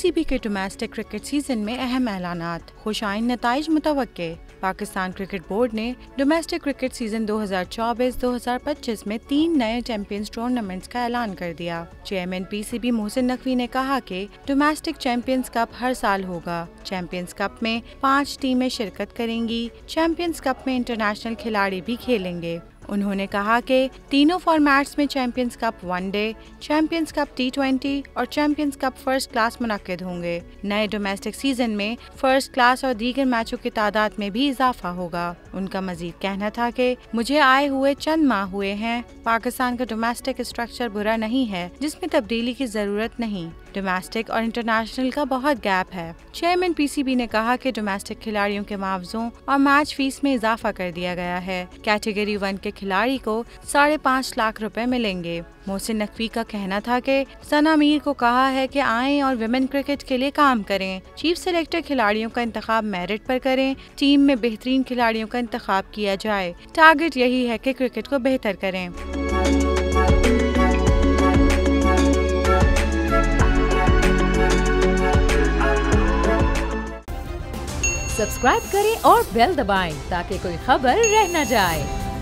PCB के domestic cricket season में अहम ऐलानात, खुशाइन नताइज मुतवक्के। पाकिस्तान क्रिकेट बोर्ड ने डोमेस्टिक क्रिकेट सीजन 2024-2025 में 3 नए चैंपियंस टूर्नामेंट्स का ऐलान कर दिया। चेयरमैन पीसीबी मोहसिन नकवी ने कहा कि डोमेस्टिक चैंपियंस कप हर साल होगा। चैंपियंस कप में 5 टीमें शिरकत करेंगी। चैंपियंस कप में इंटरनेशनल खिलाड़ी भी खेलेंगे। उन्होंने कहा कि तीनों फॉर्मेट्स में champions cup one day, champions cup T20 और चैंपियंस कप फर्स्ट क्लास मुनक्किद होंगे। नए डोमेस्टिक सीजन में फर्स्ट क्लास और दीगर मैचों की तादाद में भी इजाफा होगा। उनका मजीद कहना था कि मुझे आए हुए चंद माह हुए हैं। पाकिस्तान का डोमेस्टिक स्ट्रक्चर बुरा नहीं है, जिसमें तब्दीली की जरूरत नहीं। डोमेस्टिक और इंटरनेशनल का बहुत गैप है। चेयरमैन पीसीबी ने कहा कि डोमेस्टिक खिलाड़ियों के मुआवजों और मैच फीस में इजाफा कर दिया गया है। कैटेगरी 1 के खिलाड़ी को 5.5 लाख रुपए मिलेंगे। मोहसिन नकवी का कहना था कि सना मीर को कहा है कि आएं और विमेन क्रिकेट के लिए काम करें। चीफ सेलेक्टर खिलाड़ियों का इंतखाब मेरिट पर करें। टीम में बेहतरीन खिलाड़ियों का इंतखाब किया जाए। टारगेट यही है कि क्रिकेट को बेहतर करें। सब्सक्राइब करें और बेल दबाएं ताकि कोई खबर रह न जाए।